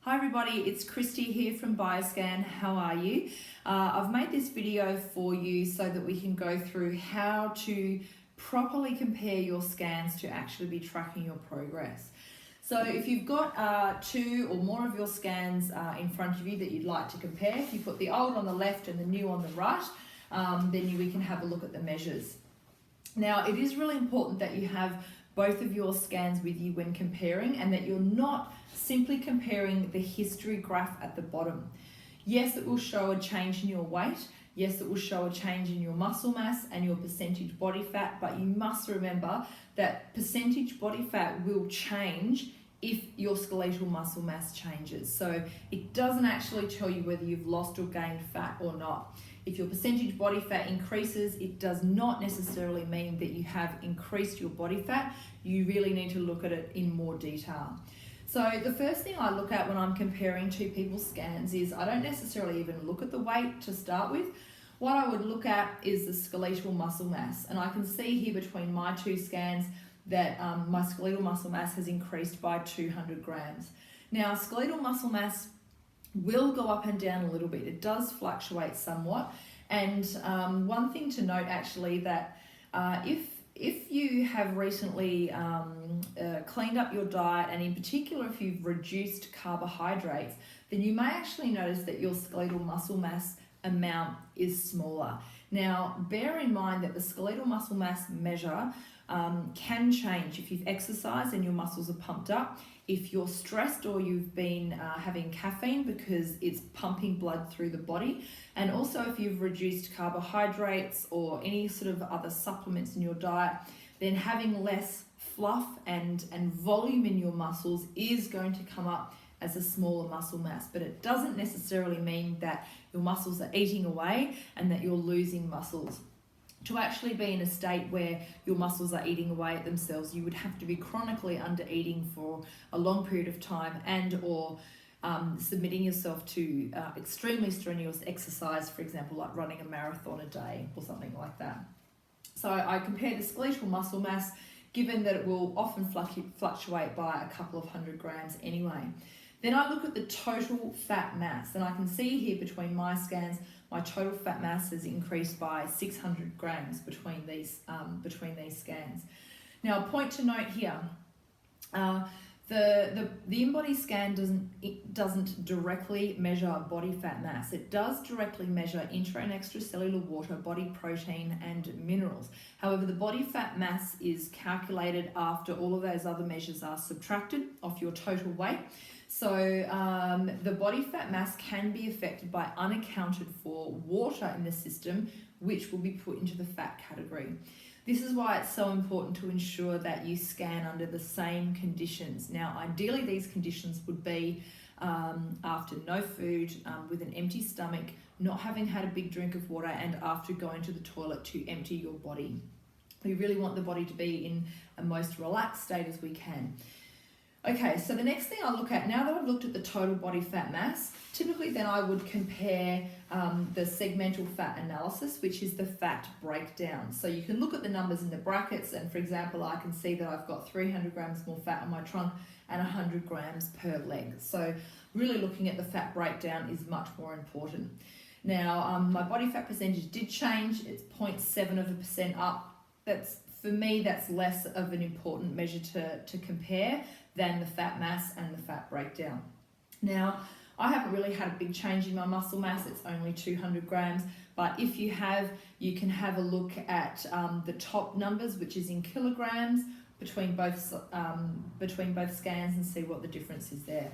Hi everybody, it's Christy here from Bioscan. How are you? I've made this video for you so that we can go through how to properly compare your scans to actually be tracking your progress. So if you've got two or more of your scans in front of you that you'd like to compare, if you put the old on the left and the new on the right, then we can have a look at the measures. Now, it is really important that you have both of your scans with you when comparing, and that you're not simply comparing the history graph at the bottom. Yes, it will show a change in your weight. Yes, it will show a change in your muscle mass and your percentage body fat, but you must remember that percentage body fat will change if your skeletal muscle mass changes. So it doesn't actually tell you whether you've lost or gained fat or not. If your percentage body fat increases, it does not necessarily mean that you have increased your body fat. You really need to look at it in more detail. So the first thing I look at when I'm comparing two people's scans is I don't necessarily even look at the weight to start with. What I would look at is the skeletal muscle mass. And I can see here between my two scans that my skeletal muscle mass has increased by 200 grams. Now, skeletal muscle mass will go up and down a little bit. It does fluctuate somewhat. And one thing to note actually that if you have recently cleaned up your diet, and in particular if you've reduced carbohydrates, then you may actually notice that your skeletal muscle mass amount is smaller. Now, bear in mind that the skeletal muscle mass measure can change if you've exercised and your muscles are pumped up, if you're stressed or you've been having caffeine because it's pumping blood through the body, and also if you've reduced carbohydrates or any sort of other supplements in your diet, then having less fluff and volume in your muscles is going to come up as a smaller muscle mass. But it doesn't necessarily mean that your muscles are eating away and that you're losing muscles. To actually be in a state where your muscles are eating away at themselves, you would have to be chronically under eating for a long period of time and or submitting yourself to extremely strenuous exercise, for example, like running a marathon a day or something like that. So I compare the skeletal muscle mass, given that it will often fluctuate by a couple of 100 grams anyway. Then I look at the total fat mass, and I can see here between my scans, my total fat mass has increased by 600 grams between these scans. Now, a point to note here, the InBody scan doesn't directly measure body fat mass. It does directly measure intra and extracellular water, body protein, and minerals. However, the body fat mass is calculated after all of those other measures are subtracted off your total weight. So the body fat mass can be affected by unaccounted for water in the system, which will be put into the fat category. This is why it's so important to ensure that you scan under the same conditions. Now, ideally, these conditions would be after no food, with an empty stomach, not having had a big drink of water, and after going to the toilet to empty your body. We really want the body to be in a most relaxed state as we can. Okay, so the next thing I look at, now that I've looked at the total body fat mass, typically then I would compare the segmental fat analysis, which is the fat breakdown. So you can look at the numbers in the brackets, and for example, I can see that I've got 300 grams more fat on my trunk and 100 grams per leg. So really looking at the fat breakdown is much more important. Now, my body fat percentage did change. It's 0.7% up. For me, that's less of an important measure to compare than the fat mass and the fat breakdown. Now, I haven't really had a big change in my muscle mass. It's only 200 grams, but if you have, you can have a look at the top numbers, which is in kilograms, between both scans, and see what the difference is there.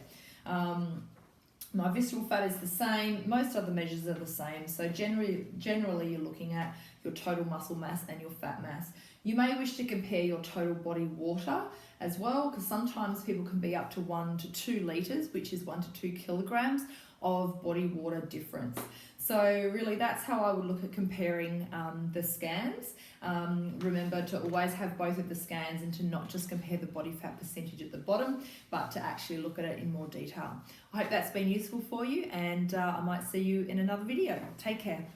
My visceral fat is the same. Most other measures are the same. So generally you're looking at your total muscle mass and your fat mass. You may wish to compare your total body water as well, because sometimes people can be up to 1 to 2 litres, which is 1 to 2 kilograms of body water difference. So really that's how I would look at comparing the scans. Remember to always have both of the scans and to not just compare the body fat percentage at the bottom, but to actually look at it in more detail. I hope that's been useful for you, and I might see you in another video. Take care.